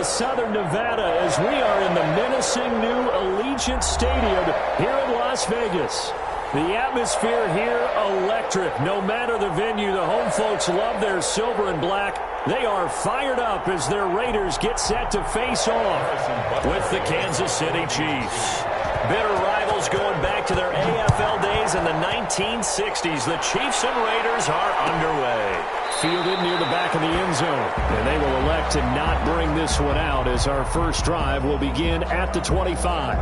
Southern Nevada as we are in the menacing new Allegiant Stadium here in Las Vegas. The atmosphere here, electric. No matter the venue, the home folks love their silver and black. They are fired up as their Raiders get set to face off with the Kansas City Chiefs. Bitter rivals going back to their AFL days in the 1960s. The Chiefs and Raiders are underway. Fielded near the back of the end zone. And they will elect to not bring this one out as our first drive will begin at the 25.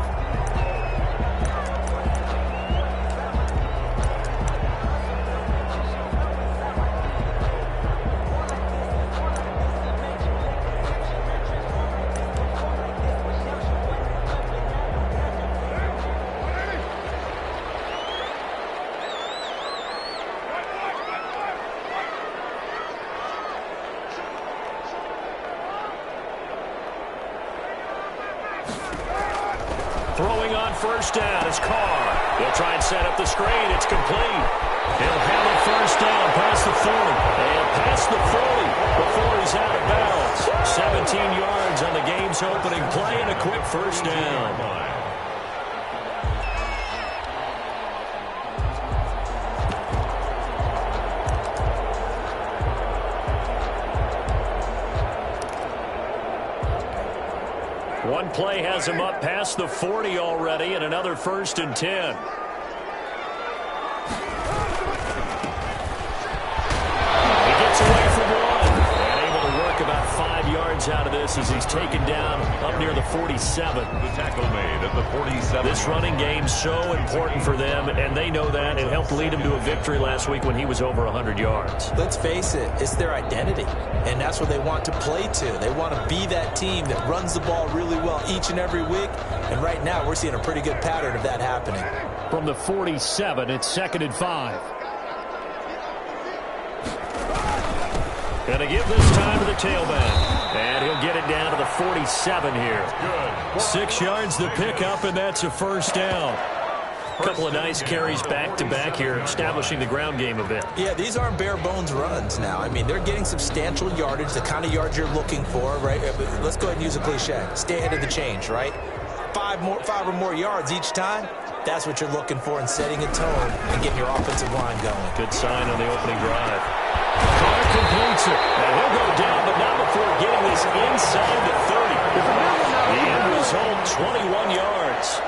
Throwing on first down is Carr. He'll try and set up the screen. It's complete. He'll have a first down past the 40. And past the 40 before he's out of bounds. 17 yards on the game's opening play and a quick first down. One play has him up past the 40 already, and another 1st and 10. He gets away from one, and able to work about 5 yards out of this as he's taken down up near the 47. The tackle made at the 47. This running game so important for them, and they know that. It helped lead him to a victory last week when he was over 100 yards. Let's face it, it's their identity. And that's what they want to play to. They want to be that team that runs the ball really well each and every week. And right now, we're seeing a pretty good pattern of that happening. From the 47, it's 2nd and 5. Gonna give this time to the tailback. And he'll get it down to the 47 here. Good. 6 yards the pickup, and that's a first down. A couple of nice carries back-to-back here, establishing the ground game a bit. Yeah, these aren't bare-bones runs now. I mean, they're getting substantial yardage, the kind of yards you're looking for, right? Let's go ahead and use a cliche. Stay ahead of the change, right? 5 or more yards each time. That's what you're looking for in setting a tone and getting your offensive line going. Good sign on the opening drive. Carr completes it. Now he'll go down, but not before getting this inside the 30. The end result, 21 yards.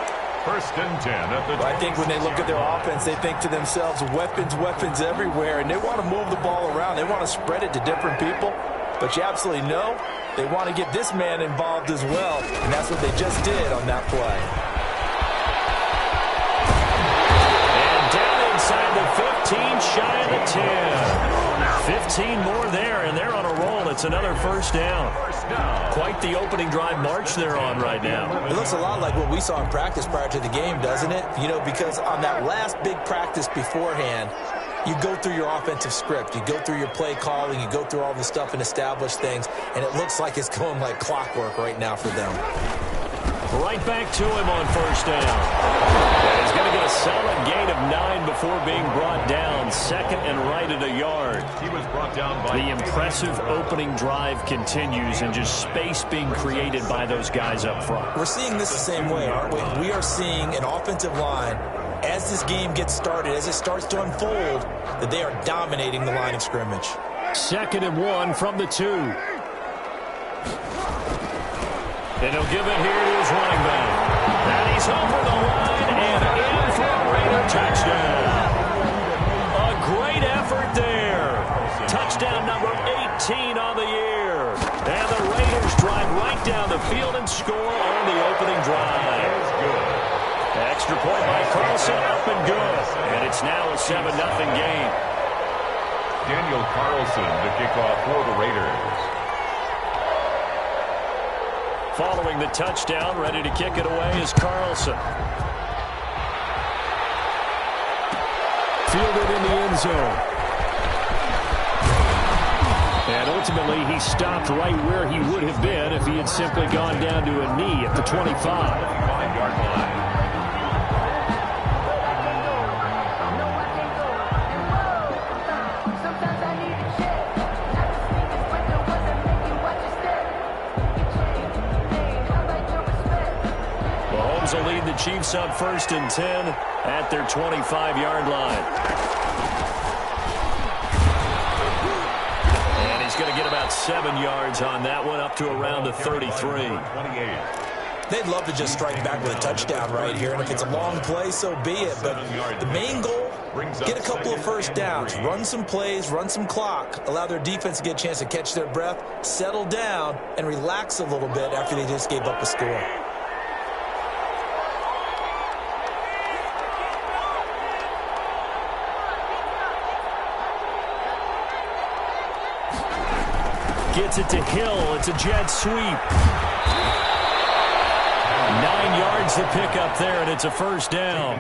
1st and 10 at the 20. I think when they look at their offense, they think to themselves, weapons everywhere, and they want to move the ball around. They want to spread it to different people. But you absolutely know they want to get this man involved as well, and that's what they just did on that play. And down inside the 15, shy of the 10. 15 more there, and they're on a roll. It's another first down. Quite the opening drive march they're on right now. It looks a lot like what we saw in practice prior to the game, doesn't it? You know, because on that last big practice beforehand, you go through your offensive script. You go through your play calling. You go through all the stuff and establish things, and it looks like it's going like clockwork right now for them. Right back to him on first down. And he's going to get a solid gain of 9 before being brought down. 2nd and right at a yard. He was brought down by the impressive opening drive continues and just space being created by those guys up front. We're seeing this the same way, aren't we? We are seeing an offensive line, as this game gets started, as it starts to unfold, that they are dominating the line of scrimmage. 2nd and 1 from the 2. And he'll give it here to his running back. And he's over the line and in for a Raider touchdown. A great effort there. Touchdown number 18 on the year. And the Raiders drive right down the field and score on the opening drive. Extra point by Carlson, up and good. And it's now a 7-0 game. Daniel Carlson to kick off for the Raiders. Following the touchdown, ready to kick it away is Carlson. Fielded in the end zone. And ultimately, he stopped right where he would have been if he had simply gone down to a knee at the 25. 5-yard line. Williams will lead the Chiefs up 1st and 10 at their 25-yard line. And he's going to get about 7 yards on that one, up to around the 33. They'd love to just strike back with a touchdown right here, and if it's a long play, so be it. But the main goal, get a couple of first downs, run some plays, run some clock, allow their defense to get a chance to catch their breath, settle down, and relax a little bit after they just gave up a score. Gets it to Hill. It's a jet sweep. 9 yards to pick up there, and it's a first down.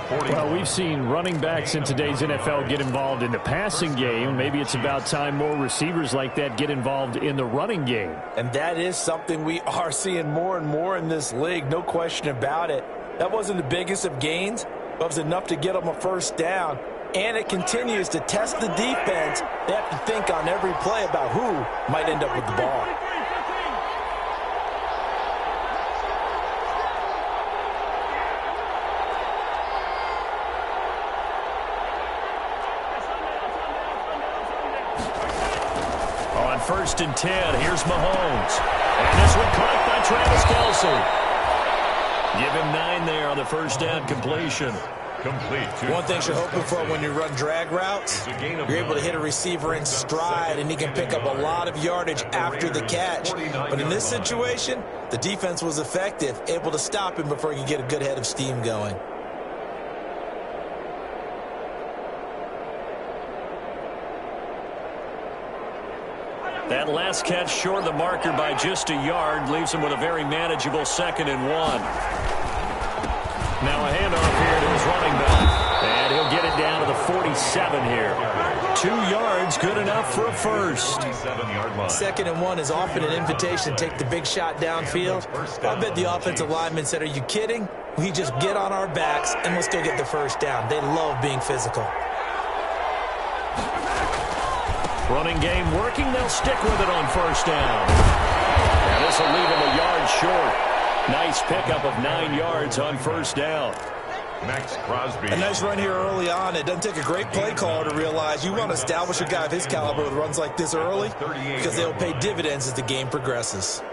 Well, we've seen running backs in today's NFL get involved in the passing game. Maybe it's about time more receivers like that get involved in the running game. And that is something we are seeing more and more in this league, no question about it. That wasn't the biggest of gains, but it was enough to get them a first down. And it continues to test the defense. They have to think on every play about who might end up with the ball. On 1st and 10, here's Mahomes. And this one caught by Travis Kelce. Give him 9 there on the first down completion. One thing you're hoping for when you run drag routes, you're able to hit a receiver in stride, and he can pick up a lot of yardage after the catch. But in this situation, the defense was effective, able to stop him before he could get a good head of steam going. That last catch short of the marker by just a yard leaves him with a very manageable 2nd and 1. Now a handoff here to his running back. And he'll get it down to the 47 here. 2 yards, good enough for a first. 2nd and 1 is often an invitation to take the big shot downfield. I bet the offensive lineman said, "Are you kidding? We just get on our backs and let's go get the first down." They love being physical. Running game working. They'll stick with it on first down. And this will leave him a yard short. Nice pickup of 9 yards on first down. Max Crosby. A nice run here early on. It doesn't take a great play caller to realize you want to establish a guy of his caliber with runs like this early because they'll pay dividends as the game progresses.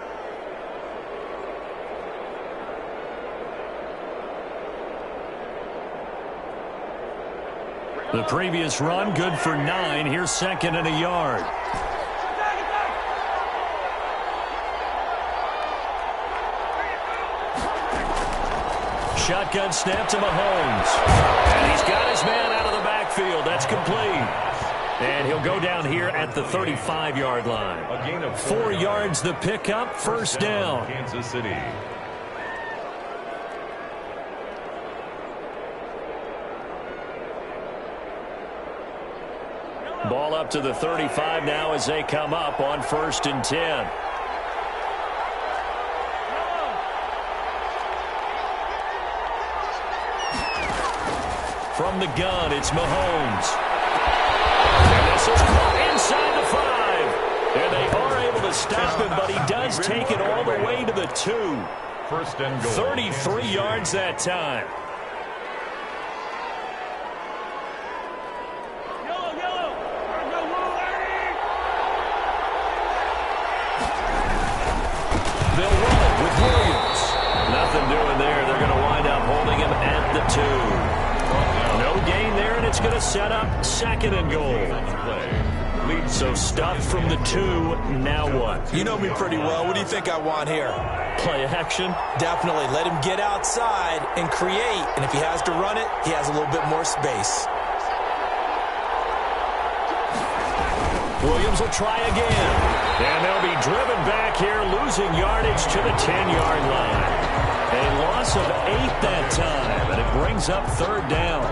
The previous run, good for 9. Here's 2nd and a yard. Shotgun snap to Mahomes. And he's got his man out of the backfield. That's complete. And he'll go down here at the 35-yard line. 4 yards the pickup, first down. Kansas City. Ball up to the 35 now as they come up on 1st and 10. From the gun, it's Mahomes. And this is caught inside the 5. And they are able to stop him, but he does take it all the way to the 2. 1st and goal. 33 yards that time. They'll run it with Williams. Nothing doing there. They're going to wind up holding him at the 2. No gain there, and it's going to set up 2nd and goal. So stuff from the 2. Now what? You know me pretty well. What do you think I want here? Play action? Definitely. Let him get outside and create. And if he has to run it, he has a little bit more space. Williams will try again. And they'll be driven back here, losing yardage to the 10-yard line. A loss of 8 that time, and it brings up 3rd down.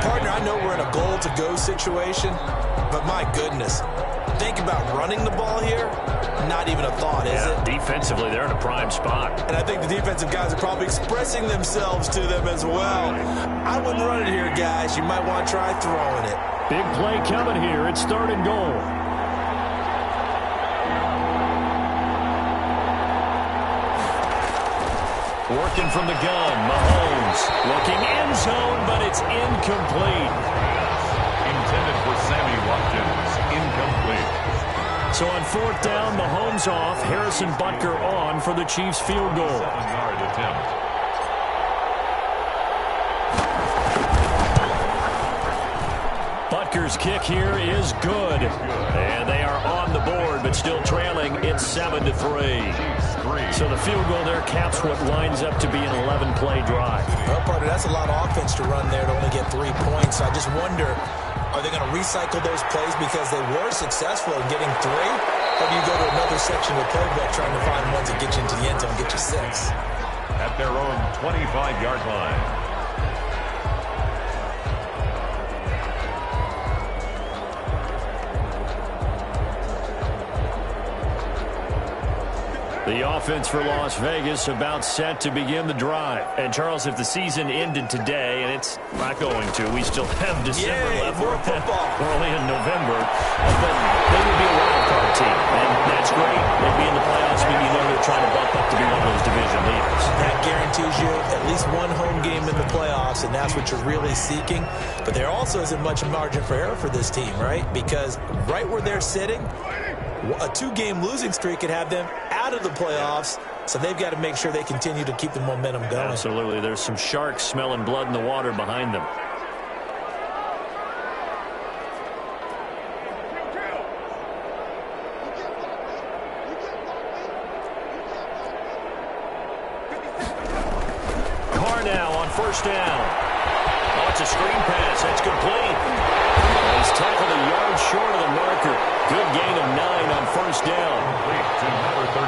Partner, I know we're in a goal-to-go situation, but my goodness, think about running the ball here. Not even a thought, is it? Defensively, they're in a prime spot. And I think the defensive guys are probably expressing themselves to them as well. I wouldn't run it here, guys. You might want to try throwing it. Big play coming here. It's 3rd and goal. Working from the gun, Mahomes looking end zone, but it's incomplete. Intended for Sammy Watkins. Incomplete. So on fourth down, Mahomes off, Harrison Butker on for the Chiefs field goal. 7-yard attempt. Butker's kick here is good. And they are on the board, but still trailing. It's 7-3. So the field goal there caps what winds up to be an 11-play drive. Well, partner, that's a lot of offense to run there to only get 3 points. I just wonder, are they going to recycle those plays because they were successful in getting 3? Or do you go to another section of the playbook trying to find ones that get you into the end zone and get you 6? At their own 25-yard line. The offense for Las Vegas about set to begin the drive. And, Charles, if the season ended today, and it's not going to, we still have December left. More football. We're only in November. But they would be a wild card team. And that's great. They'd be in the playoffs. I mean, you know they're trying to bump up to be one of those division leaders. That guarantees you at least one home game in the playoffs, and that's what you're really seeking. But there also isn't much margin for error for this team, right? Because right where they're sitting, a 2-game losing streak could have them out of the playoffs, so they've got to make sure they continue to keep the momentum going. Absolutely. There's some sharks smelling blood in the water behind them. Carr now on first down. Oh, it's a screen pass. That's complete. He's tackled a yard short of the marker. Good gain of 9 on first down.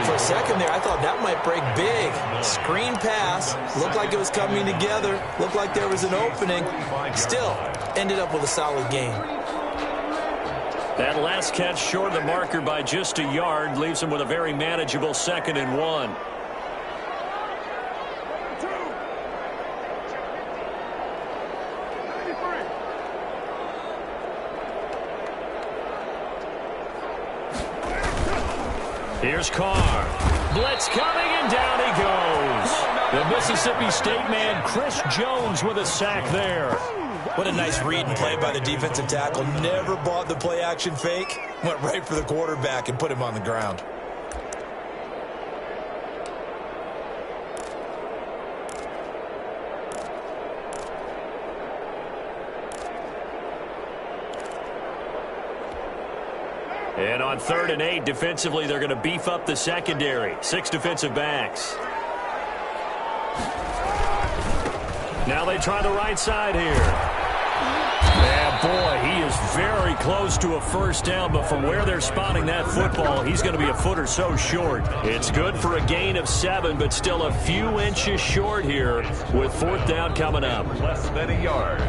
For a second there, I thought that might break big. Screen pass. Looked like it was coming together. Looked like there was an opening. Still, ended up with a solid gain. That last catch short of the marker by just a yard leaves him with a very manageable 2nd and 1. Here's Carr. Blitz coming, and down he goes. The Mississippi State man, Chris Jones, with a sack there. What a nice read and play by the defensive tackle. Never bought the play-action fake. Went right for the quarterback and put him on the ground. And on 3rd and 8, defensively, they're going to beef up the secondary. 6 defensive backs. Now they try the right side here. Yeah, boy, he is very close to a first down, but from where they're spotting that football, he's going to be a foot or so short. It's good for a gain of 7, but still a few inches short here with 4th down coming up. Less than a yard.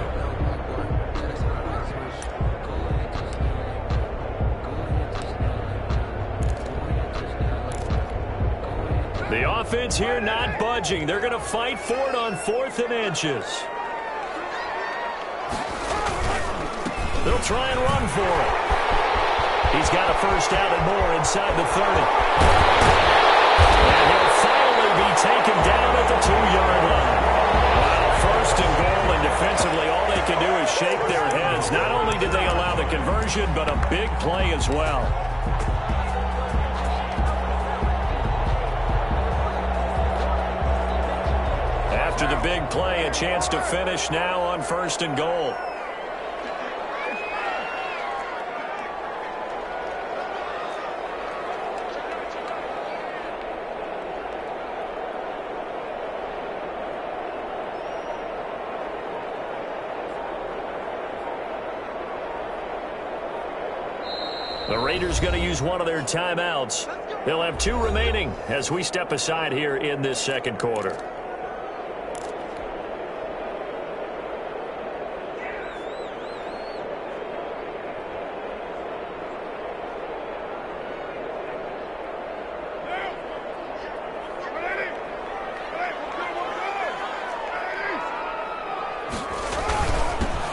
The offense here not budging. They're going to fight for it on 4th and inches. They'll try and run for it. He's got a first down and more inside the 30. And he'll finally be taken down at the 2-yard line. Wow, 1st and goal, and defensively all they can do is shake their heads. Not only did they allow the conversion, but a big play as well. After the big play, a chance to finish now on 1st and goal. The Raiders going to use one of their timeouts. They'll have 2 remaining as we step aside here in this 2nd quarter.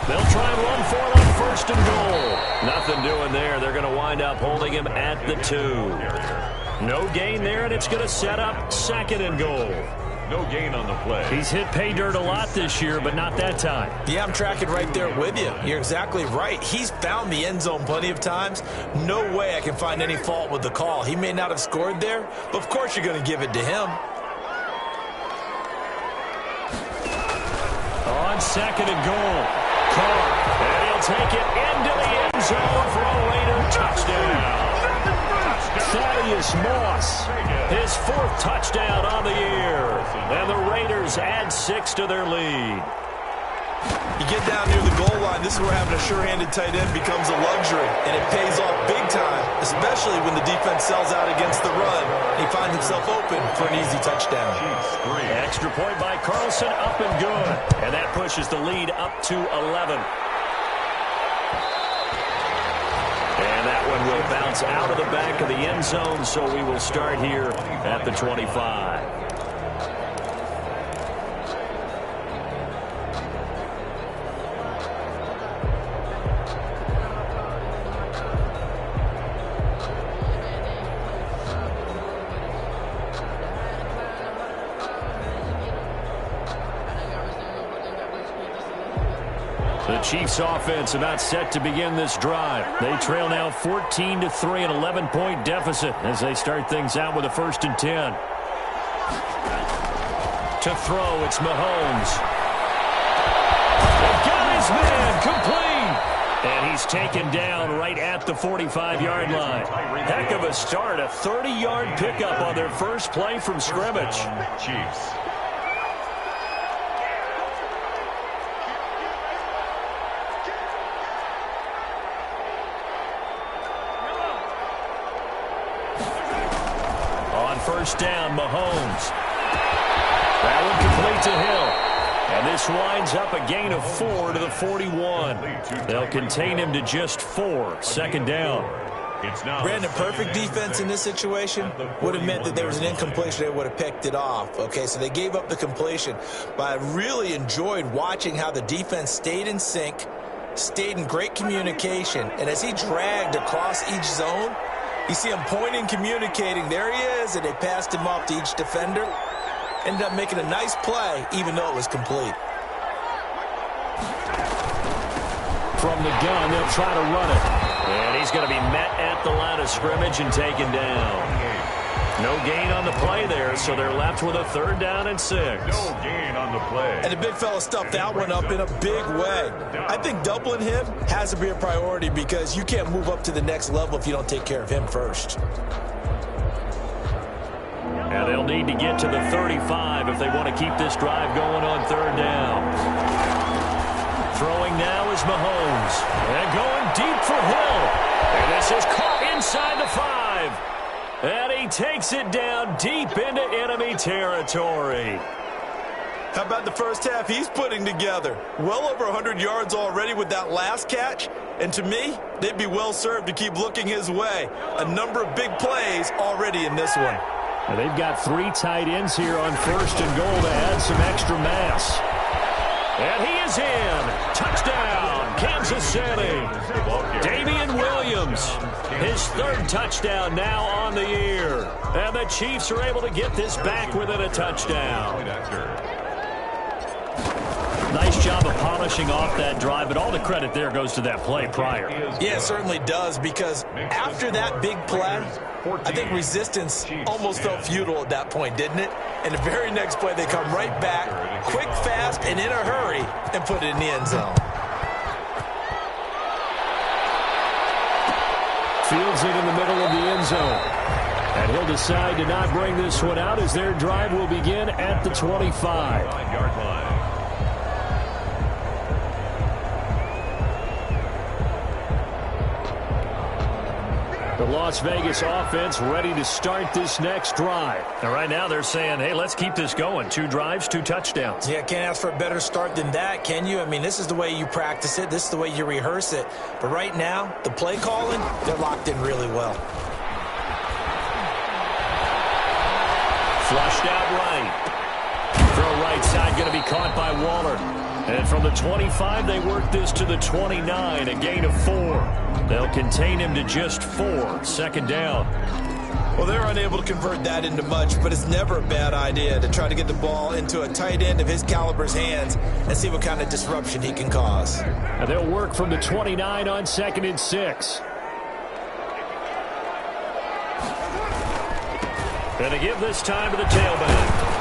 They'll try and run for it on 1st and goal. Nothing doing there. They're going to wind up holding him at the 2. No gain there, and it's going to set up 2nd and goal. No gain on the play. He's hit pay dirt a lot this year, but not that time. Yeah, I'm tracking right there with you. You're exactly right. He's found the end zone plenty of times. No way I can find any fault with the call. He may not have scored there, but of course you're going to give it to him. On second and goal, Carr, and he'll take it into the end zone for a Raider touchdown. Thaddeus Moss, his 4th touchdown on the year, and the Raiders add 6 to their lead. You get down near the goal line, this is where having a sure-handed tight end becomes a luxury, and it pays off big time, especially when the defense sells out against the run, and he finds himself open for an easy touchdown. Extra point by Carlson, up and good, and that pushes the lead up to 11. And that one will bounce out of the back of the end zone, so we will start here at the 25. The Chiefs offense about set to begin this drive. They trail now 14-3, an 11-point deficit as they start things out with a 1st and 10. To throw, it's Mahomes. Got his man, complete. And he's taken down right at the 45-yard line. Heck of a start, a 30-yard pickup on their first play from scrimmage. Chiefs. First down, Mahomes. That one complete to Hill. And this winds up a gain of 4 to the 41. They'll contain him to just 4. 2nd down. Brandon, perfect defense in this situation would have meant that there was an incompletion. They would have picked it off. Okay, so they gave up the completion. But I really enjoyed watching how the defense stayed in sync, stayed in great communication. And as he dragged across each zone, you see him pointing, communicating. There he is, and they passed him off to each defender. Ended up making a nice play, even though it was complete. From the gun, they'll try to run it. And he's going to be met at the line of scrimmage and taken down. No gain on the play there, so they're left with a 3rd down and 6. No gain on the play. And the big fella stuffed that one up in a big way. I think doubling him has to be a priority because you can't move up to the next level if you don't take care of him first. And they'll need to get to the 35 if they want to keep this drive going on 3rd down. Throwing now is Mahomes. And going deep for Hill. And this is caught inside the 5. And he takes it down deep into enemy territory. How about the first half he's putting together? Well over 100 yards already with that last catch. And to me, they'd be well served to keep looking his way. A number of big plays already in this one. Now they've got 3 tight ends here on 1st and goal to add some extra mass. And he is in. Touchdown, Kansas City. Damian Williams, his 3rd touchdown now on the year. And the Chiefs are able to get this back within a touchdown. Nice job of polishing off that drive, but all the credit there goes to that play prior. Yeah, it certainly does, because after that big play, I think resistance almost felt futile at that point, didn't it? And the very next play, they come right back, quick, fast, and in a hurry, and put it in the end zone. Fields it in the middle of the end zone. And he'll decide to not bring this one out as their drive will begin at the 25-yard line. The Las Vegas offense ready to start this next drive. And right now they're saying, hey, let's keep this going. 2 drives, 2 touchdowns. Yeah, can't ask for a better start than that, can you? I mean, this is the way you practice it. This is the way you rehearse it. But right now, the play calling, they're locked in really well. Flushed out right. Throw right side going to be caught by Waller. And from the 25, they work this to the 29, a gain of 4. They'll contain him to just 4. 2nd down. Well, they're unable to convert that into much, but it's never a bad idea to try to get the ball into a tight end of his caliber's hands and see what kind of disruption he can cause. And they'll work from the 29 on 2nd and 6. And to give this time to the tailback.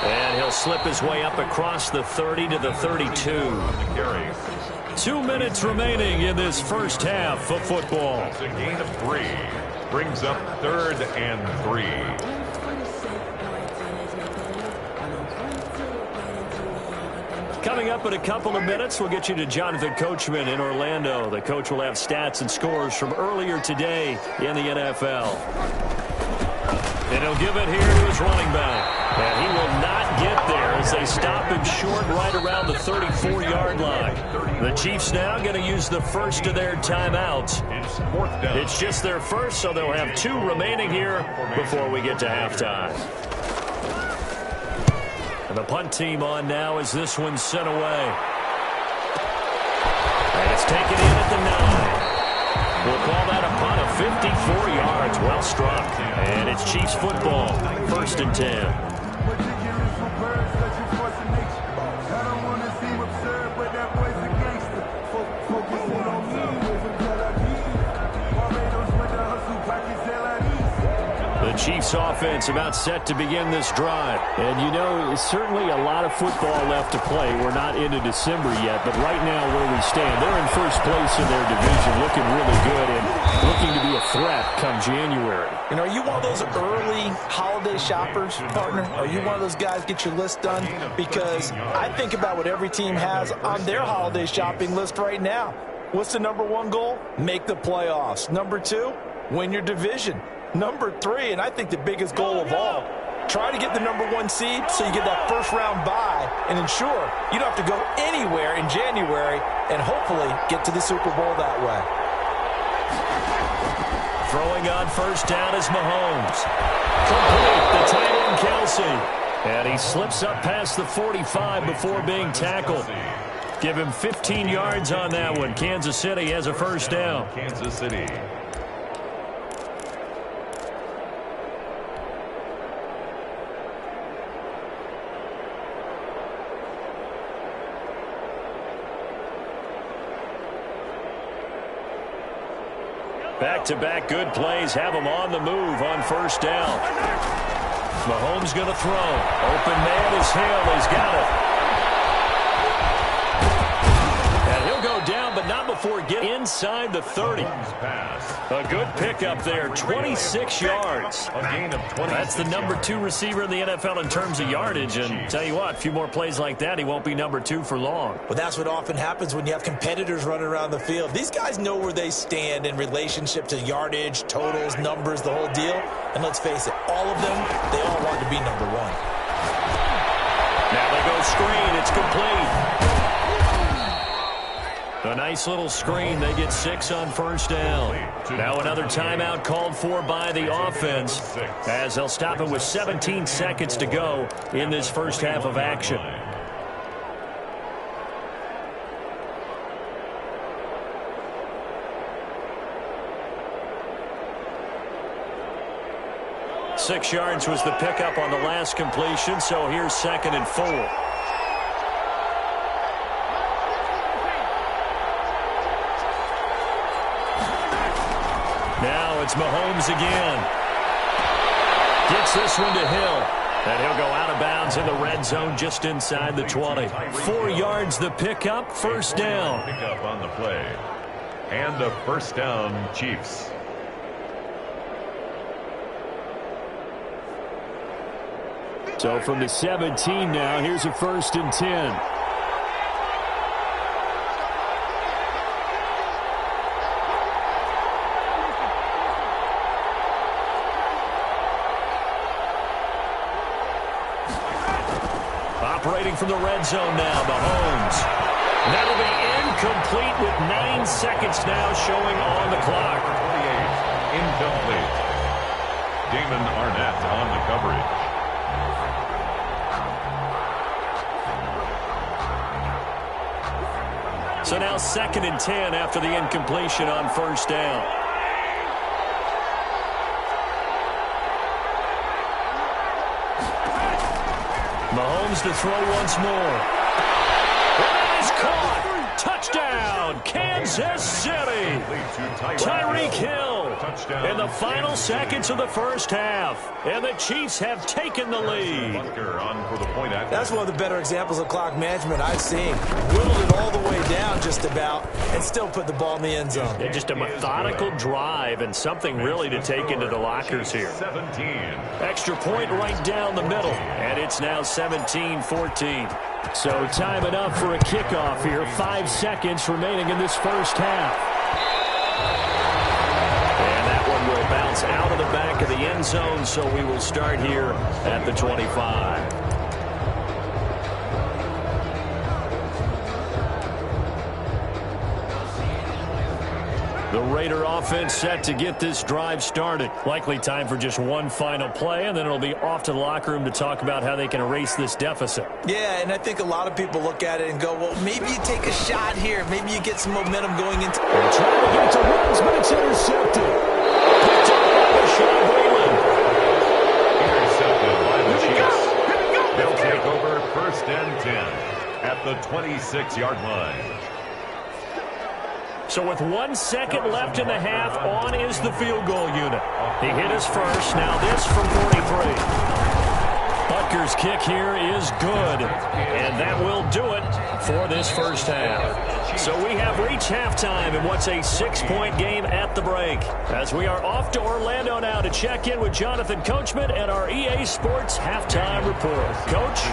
And he'll slip his way up across the 30 to the 32. 2 minutes remaining in this first half of football. It's a gain of 3. Brings up 3rd and 3. Coming up in a couple of minutes, we'll get you to Jonathan Coachman in Orlando. The coach will have stats and scores from earlier today in the NFL. And he'll give it here to his running back. And he will not get there as they stop him short right around the 34-yard line. The Chiefs now going to use the first of their timeouts. It's just their first, so they'll have 2 remaining here before we get to halftime. And the punt team on now as this one's sent away. And it's taken in at the 9. We'll call that a punt of 54 yards. Well struck. And it's Chiefs football. 1st and 10. The Chiefs offense about set to begin this drive. And you know, certainly a lot of football left to play. We're not into December yet, but right now where we stand, they're in first place in their division, looking really good and looking to be a threat come January. You know, are you one of those early holiday shoppers, partner? Are you one of those guys get your list done? Because I think about what every team has on their holiday shopping list right now. What's the number 1 goal? Make the playoffs. Number 2, win your division. Number 3, and I think the biggest goal of all, try to get the number 1 seed so you get that first-round bye and ensure you don't have to go anywhere in January and hopefully get to the Super Bowl that way. Throwing on first down is Mahomes. Complete, the tight end Kelsey. And he slips up past the 45 before being tackled. Give him 15 yards on that one. Kansas City has a first down. Kansas City. Back-to-back good plays have him on the move on first down. Mahomes going to throw. Open man is Hill. He's got it. And he'll go down, but not before getting inside the 30. A good pickup there, 26 yards. A gain of 20. That's the number 2 receiver in the NFL in terms of yardage. And tell you what, a few more plays like that, he won't be number 2 for long. Well, that's what often happens when you have competitors running around the field. These guys know where they stand in relationship to yardage, totals, numbers, the whole deal. And let's face it, all of them, they all want to be number 1. Now they go screen. It's complete. A nice little screen. They get 6 on first down. Now another timeout called for by the offense as they'll stop it with 17 seconds to go in this first half of action. Six yards was the pickup on the last completion, so here's 2nd and 4. Now it's Mahomes again. Gets this one to Hill. And he'll go out of bounds in the red zone just inside the 20. 4 yards the pickup, first down. Pickup on the play. And a first down, Chiefs. So from the 17 now, here's a 1st and 10. Operating from the red zone now, Mahomes. That'll be incomplete with 9 seconds now showing on the clock. 28, incomplete. Damon Arnett on the coverage. So now 2nd and 10 after the incompletion on first down. Mahomes to throw once more. That is caught. Touchdown, Kansas City. Tyreek Hill in the final seconds of the first half. And the Chiefs have taken the lead. That's one of the better examples of clock management I've seen. Whittled it all the way down just about and still put the ball in the end zone. Yeah, just a methodical drive and something really to take into the lockers here. 17. Extra point right down the middle. And it's now 17-14. So time enough for a kickoff here. 5 seconds remaining in this first half. And that one will bounce out of the back of the end zone, so we will start here at the 25. The Raider offense set to get this drive started. Likely time for just one final play, and then it'll be off to the locker room to talk about how they can erase this deficit. Yeah, and I think a lot of people look at it and go, well, maybe you take a shot here. Maybe you get some momentum going into... They're trying to get to runs, but it's intercepted. Picked up by Rashawn Breeland. Intercepted by the Chiefs. They'll take over 1st and 10 at the 26-yard line. So with 1 second left in the half, on is the field goal unit. He hit his first. Now this from 43. Butker's kick here is good. And that will do it for this first half. So we have reached halftime in what's a 6-point game at the break. As we are off to Orlando now to check in with Jonathan Coachman and our EA Sports halftime report. Coach,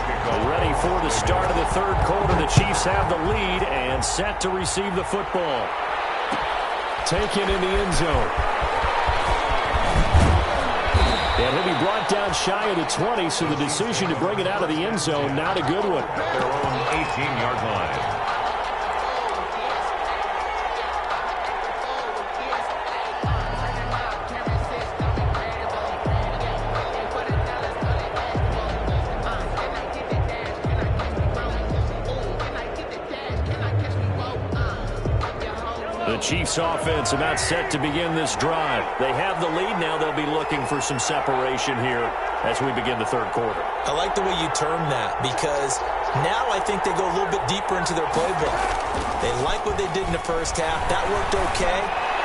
ready for the start of the third quarter. The Chiefs have the lead and set to receive the football. Taken in the end zone. And he'll be brought down shy of the 20, so the decision to bring it out of the end zone, not a good one. Their own 18-yard line. The Chiefs offense about set to begin this drive. They have the lead now. They'll be looking for some separation here as we begin the third quarter. I like the way you term that because now I think they go a little bit deeper into their playbook. They like what they did in the first half. That worked okay.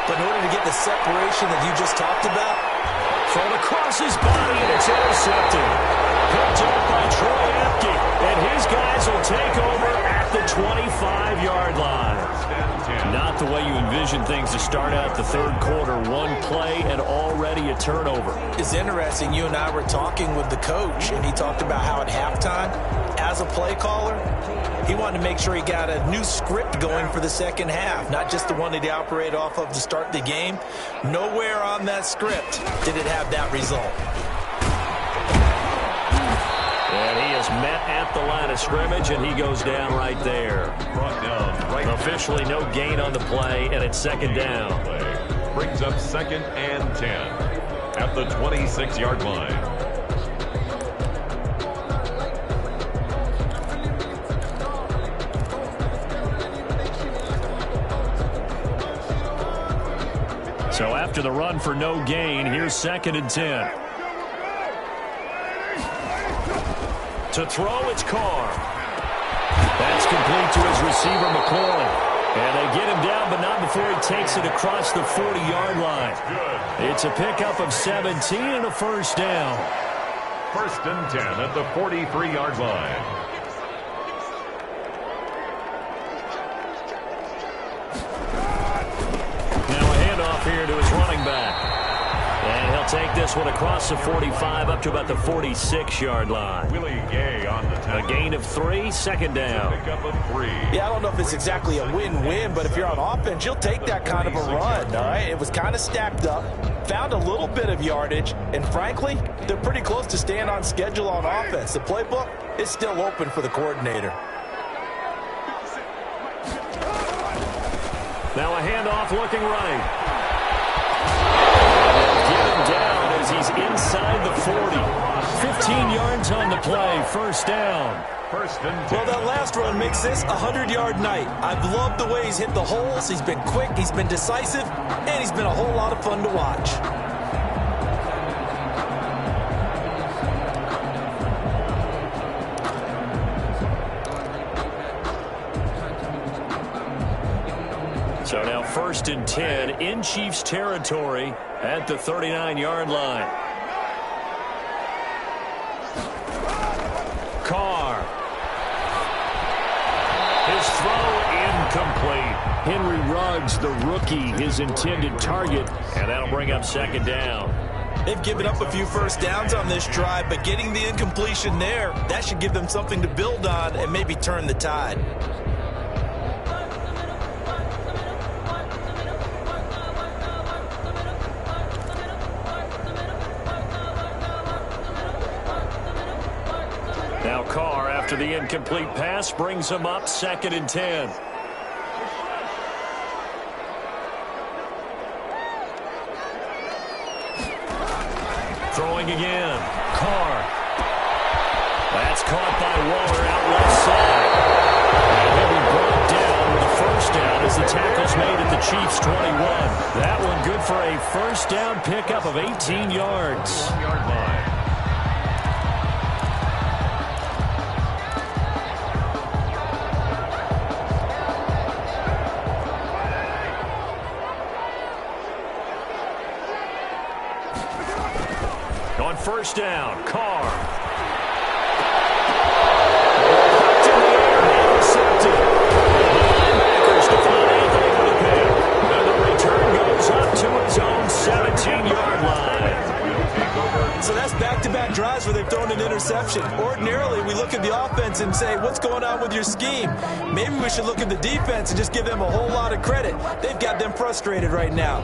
But in order to get the separation that you just talked about, thrown across his body and it's intercepted. Picked up by Troy Apke. And his guys will take over at the 25-yard line. Not the way you envision things to start out the third quarter. One play and already a turnover. It's interesting. You and I were talking with the coach, and he talked about how at halftime, as a play caller, he wanted to make sure he got a new script going for the second half, not just the one that he operated off of to start the game. Nowhere on that script did it have that result. And he is met at the line of scrimmage, and he goes down right there. Brought down right. Officially no gain on the play, and it's second down. Brings up 2nd and 10 at the 26-yard line. So after the run for no gain, here's 2nd and 10. To throw, it's Carr. That's complete to his receiver, McLaurin. And they get him down, but not before he takes it across the 40-yard line. It's a pickup of 17 and a first down. 1st and 10 at the 43-yard line. Now a handoff here to his running back. And he'll take this one across the 45 up to about the 46-yard line. Willie Gay on the tackle. A gain of 3, second down. Pickup of 3. Yeah, I don't know if it's exactly a win-win, but if you're on offense, you'll take that kind of a run, all right? It was kind of stacked up, found a little bit of yardage, and frankly, they're pretty close to staying on schedule on offense. The playbook is still open for the coordinator. Now a handoff looking right. Get him down as he's inside the 40. 15 yards on the play, first down. 1st and 10. Well, that last run makes this a 100-yard night. I've loved the way he's hit the holes. He's been quick, he's been decisive, and he's been a whole lot of fun to watch. So now 1st and 10 in Chiefs territory at the 39-yard line. Carr. His throw incomplete. Henry Ruggs, the rookie, his intended target, and that'll bring up 2nd down. They've given up a few first downs on this drive, but getting the incompletion there, that should give them something to build on and maybe turn the tide. Now Carr, after the incomplete pass, brings him up 2nd and 10. Throwing again. Carr. That's caught by Waller out left side. And he'll be brought down with a 1st down as the tackle's made at the Chiefs' 21. That one good for a 1st down pickup of 18 yards. 1-yard line. On 1st down, Carr. Linebackers to find Anthony with a pick. And the return goes up to his own 17-yard line. So that's back-to-back drives where they've thrown an interception. Ordinarily, we look at the offense and say, what's going on with your scheme? Maybe we should look at the defense and just give them a whole lot of credit. They've got them frustrated right now.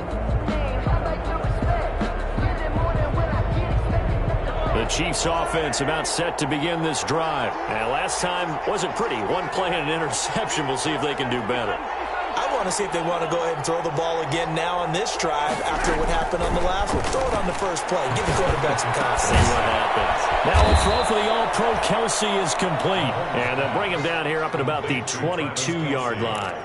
The Chiefs offense about set to begin this drive. And last time wasn't pretty. One play and an interception. We'll see if they can do better. I want to see if they want to go ahead and throw the ball again now on this drive after what happened on the last one. Throw it on the first play. Give the quarterback some confidence. See what happens. Now a throw for the All-Pro Kelsey is complete. And they'll bring him down here up at about the 22-yard line.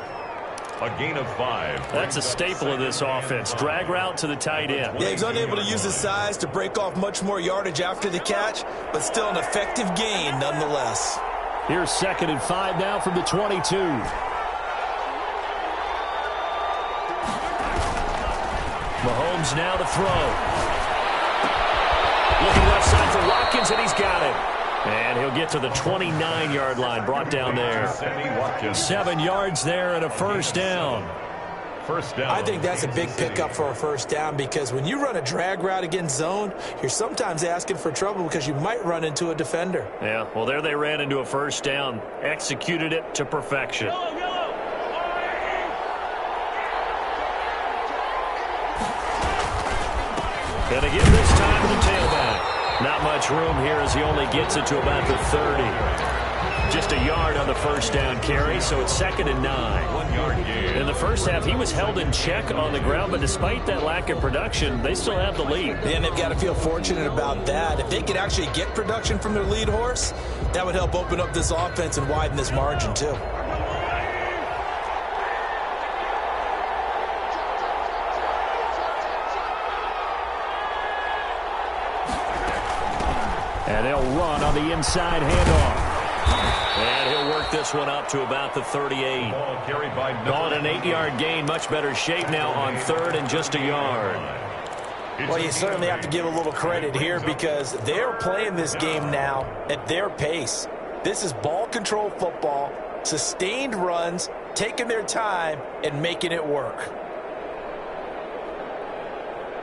A gain of 5. That's a staple of this offense. Drag route to the tight end. Yeah, he's unable to use his size to break off much more yardage after the catch, but still an effective gain nonetheless. Here's 2nd and 5 now from the 22. Mahomes now to throw. Looking left side for Watkins, and he's got it. And he'll get to the 29-yard line, brought down there. 7 yards there and a 1st down. 1st down. I think that's a big pickup for a 1st down because when you run a drag route against zone, you're sometimes asking for trouble because you might run into a defender. Yeah, well, there they ran into a 1st down. Executed it to perfection. And again this time to the tailback. Not much room here as he only gets it to about the 30. Just a yard on the 1st down carry, so it's 2nd and 9. 1 yard gain. In the first half, he was held in check on the ground, but despite that lack of production, they still have the lead. And they've got to feel fortunate about that. If they could actually get production from their lead horse, that would help open up this offense and widen this margin too. And they'll run on the inside handoff. And he'll work this one up to about the 38. Ball carried by On an 8-yard gain, much better shape now on 3rd and just a yard. Well, you certainly have to give a little credit here because they're playing this game now at their pace. This is ball control football, sustained runs, taking their time, and making it work.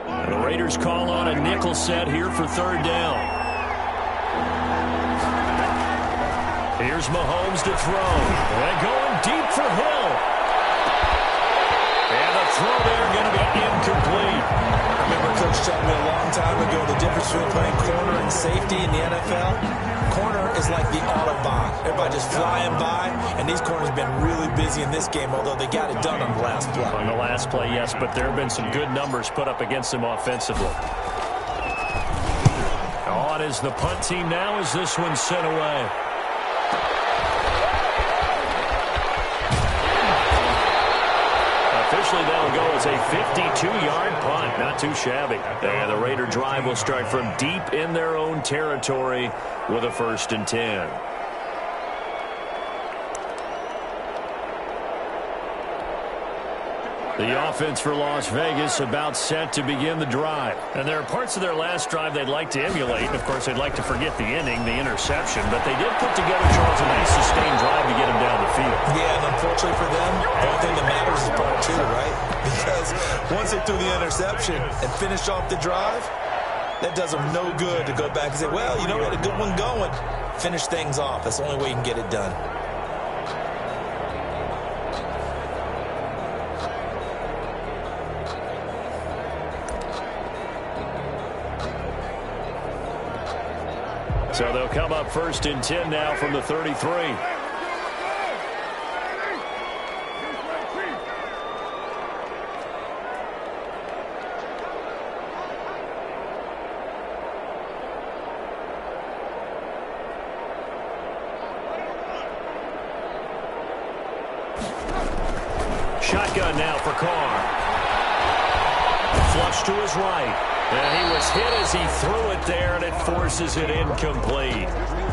And the Raiders call on a nickel set here for 3rd down. Here's Mahomes to throw. And going deep for Hill. And the throw there going to be incomplete. I remember Coach telling me a long time ago the difference between playing corner and safety in the NFL. Corner is like the Autobahn. Everybody just flying by, and these corners have been really busy in this game, although they got it done on the last play. On the last play, yes, but there have been some good numbers put up against them offensively. On is the punt team now as this one's sent away. Officially, that'll go as a 52-yard punt. Not too shabby. And the Raider drive will start from deep in their own territory with a 1st and 10. The offense for Las Vegas about set to begin the drive. And there are parts of their last drive they'd like to emulate. And, of course, they'd like to forget the inning, the interception. But they did put together, Charles, a nice sustained drive to get them down the field. Yeah, and unfortunately for them, the only thing that matters is part two, right? Because once they threw the interception and finished off the drive, that does them no good to go back and say, well, you know, we had a good one going. Finish things off. That's the only way you can get it done. So they'll come up 1st and 10 now from the 33. Shotgun now for Carr. Flush to his right. And he was hit as he threw it there, and it forces it incomplete.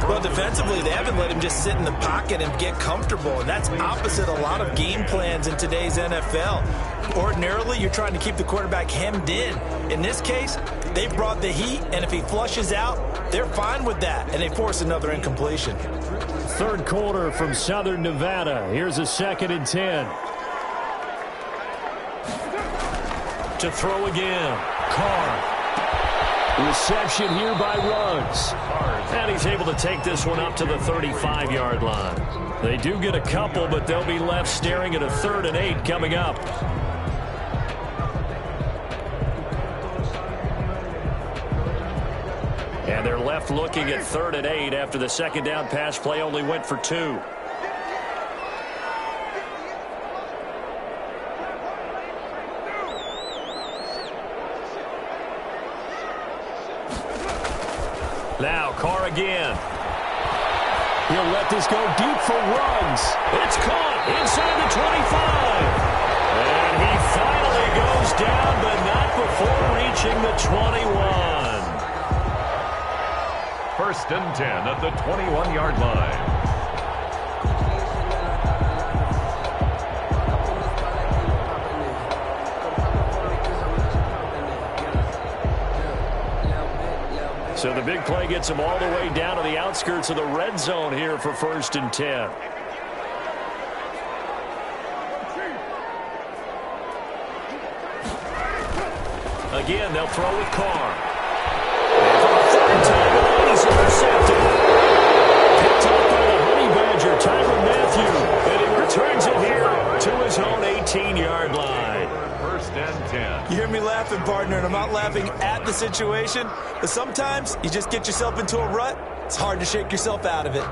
Well, defensively, they haven't let him just sit in the pocket and get comfortable, and that's opposite a lot of game plans in today's NFL. Ordinarily, you're trying to keep the quarterback hemmed in. In this case, they brought the heat, and if he flushes out, they're fine with that, and they force another incompletion. Third quarter from Southern Nevada. Here's a 2nd and 10. To throw again. Carr. Reception here by Ruggs. And he's able to take this one up to the 35-yard line. They do get a couple, but they'll be left staring at a 3rd and 8 coming up. And they're left looking at 3rd and 8 after the second down pass play only went for 2. Now, Carr again. He'll let this go deep for Ruggs. It's caught inside the 25. And he finally goes down, but not before reaching the 21. 1st and 10 at the 21-yard line. So the big play gets him all the way down to the outskirts of the red zone here for 1st and 10. Again, they'll throw with Carr. And for the 3rd time, he's intercepted. Picked up by the Honey Badger, Tyrann Mathieu. And he returns it here to his own 18-yard line. 1st and 10. You hear me laughing, partner, and I'm not laughing at the situation, but sometimes you just get yourself into a rut. It's hard to shake yourself out of it.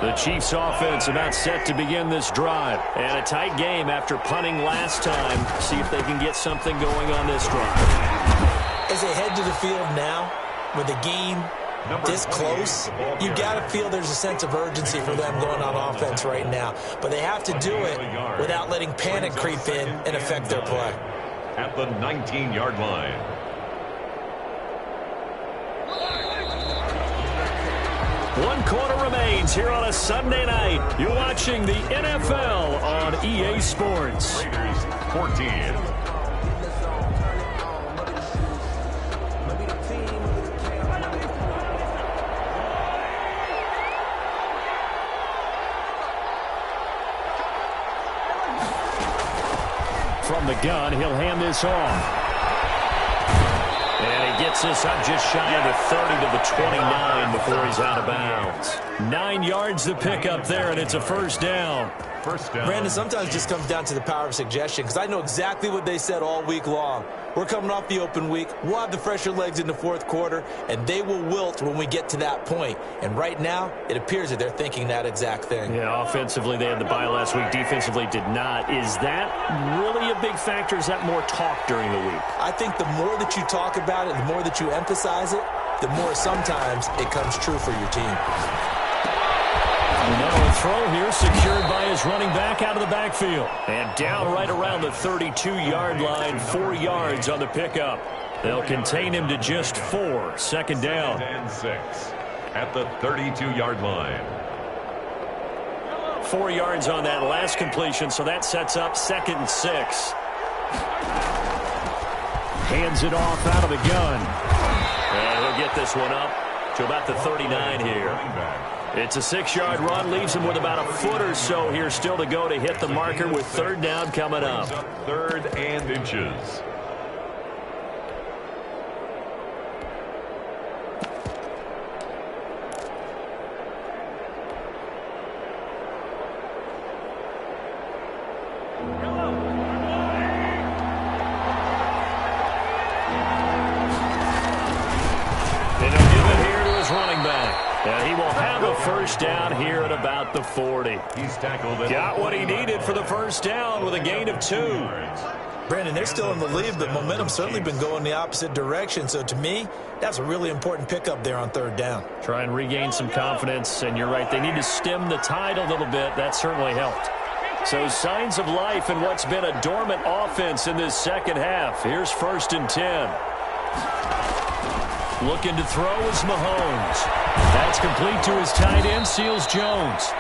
The Chiefs offense about set to begin this drive. And a tight game after punting last time. See if they can get something going on this drive. As they head to the field now, with the game this close, you got to feel there's a sense of urgency for them going on offense right now. But they have to do it without letting panic creep in and affect their play. At the 19-yard line. One quarter remains here on a Sunday night. You're watching the NFL on EA Sports. Raiders 14. From the gun, he'll hand this off. And he gets this up just shy of the 30 to the 29 before he's out of bounds. 9 yards to pick up there, and it's a 1st down. Brandon, sometimes it just comes down to the power of suggestion, because I know exactly what they said all week long. We're coming off the open week. We'll have the fresher legs in the 4th quarter, and they will wilt when we get to that point. And right now, it appears that they're thinking that exact thing. Yeah, offensively, they had the bye last week. Defensively, did not. Is that really a big factor? Is that more talk during the week? I think the more that you talk about it, the more that you emphasize it, the more sometimes it comes true for your team. Another throw here secured by his running back out of the backfield. And down right around the 32-yard line, 4 yards on the pickup. They'll contain him to just 4. 2nd down. And 6 at the 32-yard line. 4 yards on that last completion, so that sets up 2nd and 6. Hands it off out of the gun. And he'll get this one up to about the 39 here. It's a 6-yard run, leaves him with about a foot or so here still to go to hit the marker with 3rd down coming up. 3rd and inches. He will have a 1st down here at about the 40. He's tackled. Got what he needed for the 1st down with a gain of 2. Brandon, they're still in the lead, but momentum's certainly been going the opposite direction. So to me, that's a really important pickup there on 3rd down. Try and regain some confidence, and you're right. They need to stem the tide a little bit. That certainly helped. So signs of life in what's been a dormant offense in this 2nd half. Here's 1st and 10. Looking to throw is Mahomes. That's complete to his tight end, Seals Jones.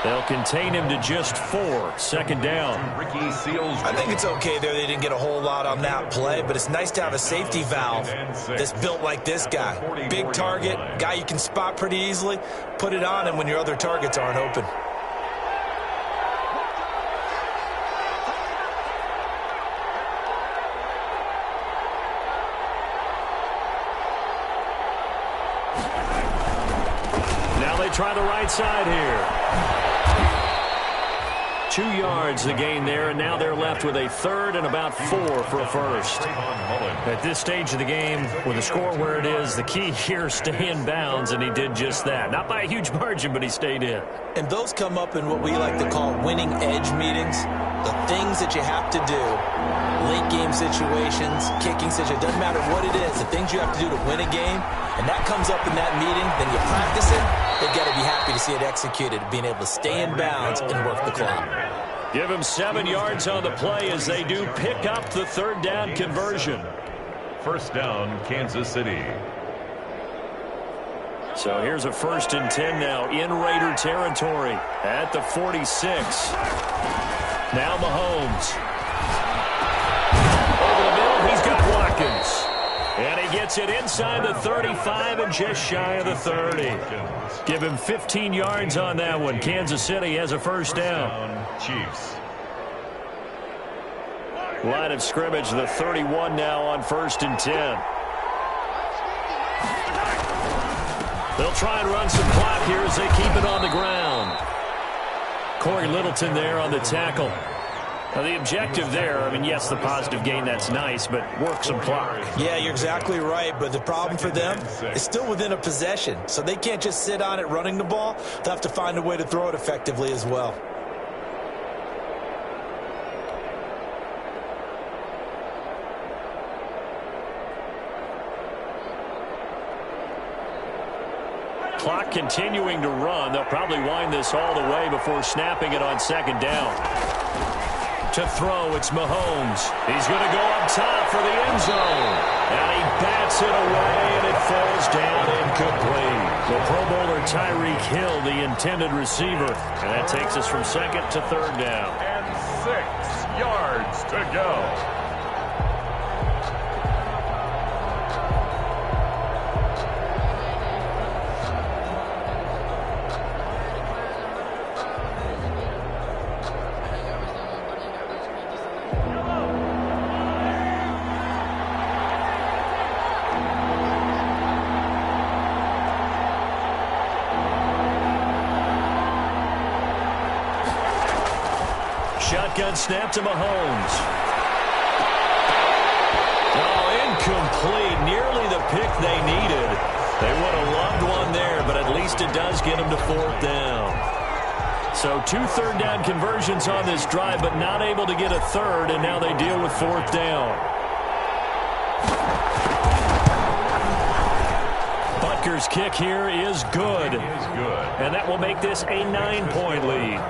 They'll contain him to just 4. 2nd down. Ricky Seals. I think it's okay there. They didn't get a whole lot on that play, but it's nice to have a safety valve that's built like this guy. Big target, guy you can spot pretty easily. Put it on him when your other targets aren't open. Try the right side here. 2 yards the gain there, and now they're left with a 3rd and about 4 for a 1st. At this stage of the game, with the score where it is, the key here, stay in bounds, and he did just that. Not by a huge margin, but he stayed in. And those come up in what we like to call winning edge meetings. The things that you have to do, late game situations, kicking situations, doesn't matter what it is, the things you have to do to win a game, and that comes up in that meeting, then you practice it. They've got to be happy to see it executed, being able to stay in bounds and work the clock. Give him 7 yards on the play as they do pick up the 3rd down conversion. 1st down, Kansas City. So here's a 1st and 10 now in Raider territory at the 46. Now Mahomes. Over the middle, he's got Watkins. And he gets it inside the 35 and just shy of the 30. Give him 15 yards on that one. Kansas City has a 1st down. Chiefs. Line of scrimmage, the 31 now on 1st and 10. They'll try and run some clock here as they keep it on the ground. Corey Littleton there on the tackle. Now, the objective there, I mean, yes, the positive gain, that's nice, but work some clock. Yeah, you're exactly right, but the problem for them is still within a possession, so they can't just sit on it running the ball. They'll have to find a way to throw it effectively as well. Clock continuing to run. They'll probably wind this all the way before snapping it on 2nd down. To throw, it's Mahomes. He's going to go up top for the end zone. And he bats it away, and it falls down incomplete. The Pro Bowler Tyreek Hill, the intended receiver. And that takes us from 2nd to 3rd down. And 6 yards to go. Shotgun snap to Mahomes. Oh, incomplete. Nearly the pick they needed. They would have loved one there, but at least it does get them to 4th down. So 2 3rd down conversions on this drive, but not able to get a 3rd, and now they deal with 4th down. Butker's kick here is good. And that will make this a 9-point lead.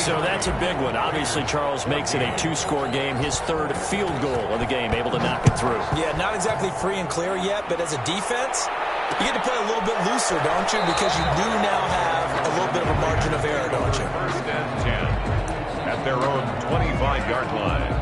So that's a big one. Obviously, Charles makes it a 2-score game. His 3rd field goal of the game, able to knock it through. Yeah, not exactly free and clear yet, but as a defense, you get to play a little bit looser, don't you? Because you do now have a little bit of a margin of error, don't you? First and 10 at their own 25-yard line.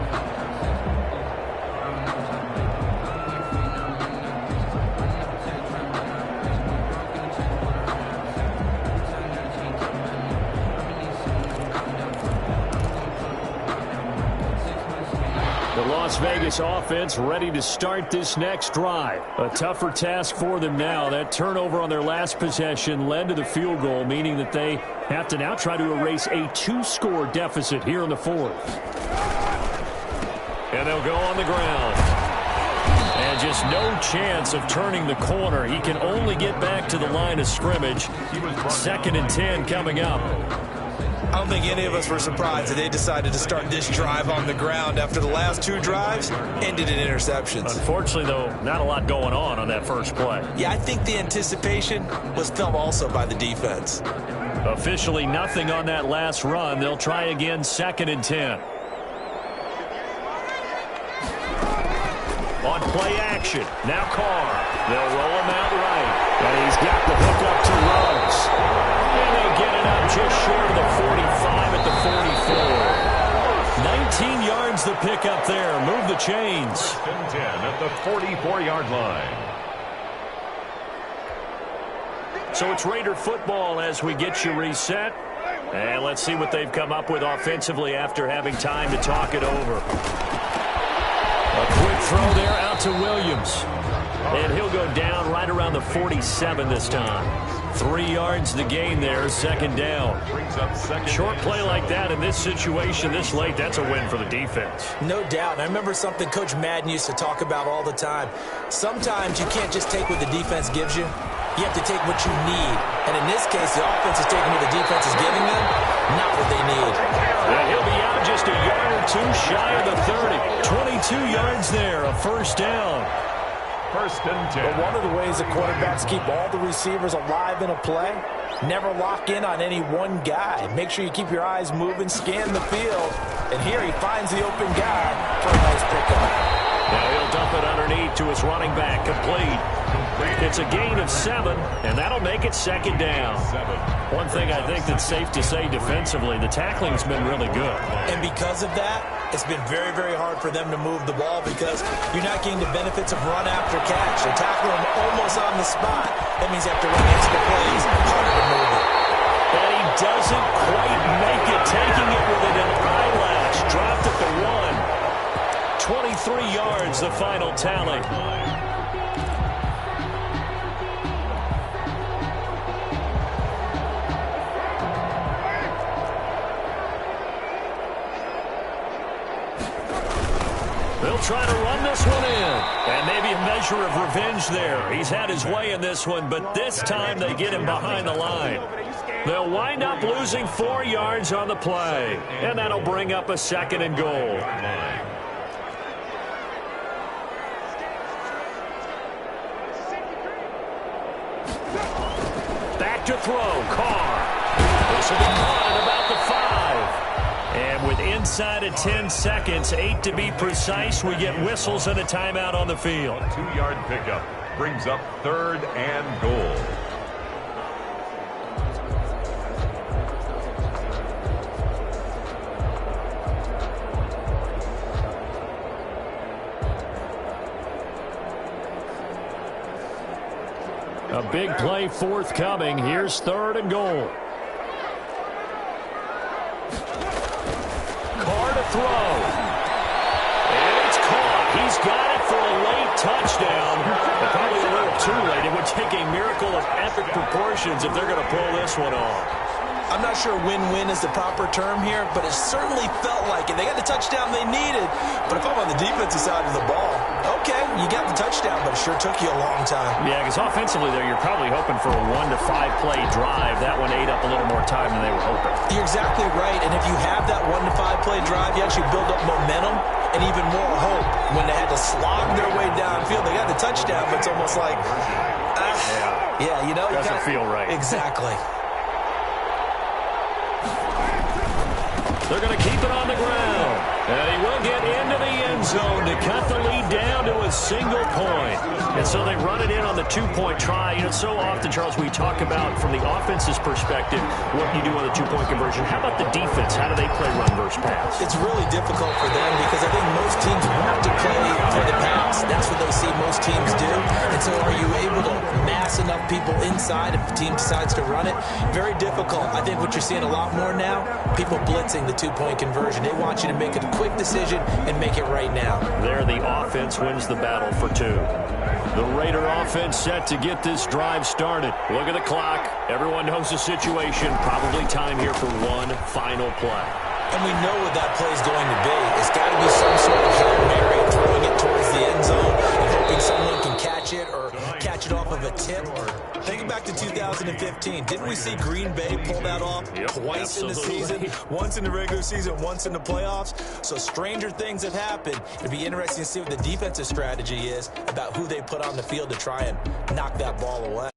The Las Vegas offense ready to start this next drive. A tougher task for them now. That turnover on their last possession led to the field goal, meaning that they have to now try to erase a 2-score deficit here in the fourth. And they'll go on the ground. And just no chance of turning the corner. He can only get back to the line of scrimmage. 2nd and 10 coming up. I don't think any of us were surprised that they decided to start this drive on the ground after the last 2 drives ended in interceptions. Unfortunately, though, not a lot going on that first play. Yeah, I think the anticipation was felt also by the defense. Officially nothing on that last run. They'll try again, 2nd and 10. On play action, now Carr. They'll roll him out right. And he's got the hook up to Ruggs. And they get it up just short of the 45 at the 44. 19 yards the pick up there. Move the chains. 1st and 10 at the 44-yard line. So it's Raider football as we get you reset. And let's see what they've come up with offensively after having time to talk it over. A quick throw there out to Williams. And he'll go down right around the 47 this time. 3 yards the gain there, 2nd down. Short play like that in this situation this late, that's a win for the defense. No doubt. And I remember something Coach Madden used to talk about all the time. Sometimes you can't just take what the defense gives you. You have to take what you need. And in this case, the offense is taking what the defense is giving them, not what they need. And he'll be out just a yard or 2 shy of the 30. 22 yards there, a 1st down. 1st and 10. But one of the ways that quarterbacks keep all the receivers alive in a play, never lock in on any one guy. Make sure you keep your eyes moving, scan the field. And here he finds the open guy for a nice pickup. Now he'll dump it underneath to his running back, complete. It's a gain of 7, and that'll make it 2nd down. One thing I think that's safe to say defensively, the tackling's been really good. And because of that, it's been very, very hard for them to move the ball because you're not getting the benefits of run after catch. They're tackling them almost on the spot. That means you have to run extra plays, harder to move it. And he doesn't quite make it, taking it with an eyelash. Dropped at the 1. 23 yards, the final tally. They'll try to run this one in. And maybe a measure of revenge there. He's had his way in this one, but this time they get him behind the line. They'll wind up losing 4 yards on the play. And that'll bring up a 2nd and goal. Back to throw. Carr. This will be caught at about the 5. And with inside of 10 seconds, 8 to be precise, we get whistles and a timeout on the field. 2-yard pickup brings up 3rd and goal. A big play forthcoming. Here's 3rd and goal. Carr to throw. And it's caught. He's got it for a late touchdown. But probably a little too late. It would take a miracle of epic proportions if they're going to pull this one off. I'm not sure win-win is the proper term here, but it certainly felt like it. They got the touchdown they needed. But if I'm on the defensive side of the ball, okay, you got the touchdown, but it sure took you a long time. Yeah, because offensively there, you're probably hoping for a 1 to 5 play drive. That one ate up a little more time than they were hoping. You're exactly right, and if you have that 1 to 5 play drive, you actually build up momentum and even more hope. When they had to slog their way downfield, they got the touchdown, but it's almost like, yeah, you know. Doesn't feel right. Exactly. They're going to keep it on the ground. And he will get into the end zone to cut the lead down to a single point. And so they run it in on the two-point try. You know, so often, Charles, we talk about from the offense's perspective what you do on the two-point conversion. How about the defense? How do they play run versus pass? It's really difficult for them because I think most teams want to play for the pass. That's what they see most teams do. And so are you able to mass enough people inside if the team decides to run it? Very difficult. I think what you're seeing a lot more now, people blitzing the two-point conversion. They want you to make a quick decision and make it right now. There, the offense wins the battle for two. The Raider offense set to get this drive started. Look at the clock. Everyone knows the situation. Probably time here for one final play. And we know what that play is going to be. It's got to be some sort of Hail Mary, throwing it towards the end zone and hoping someone can catch it or catch it off of a tip. Think back to 2015. Didn't we see Green Bay pull that off twice in the season? Once in the regular season, once in the playoffs. So stranger things have happened. It'd be interesting to see what the defensive strategy is about who they put on the field to try and knock that ball away.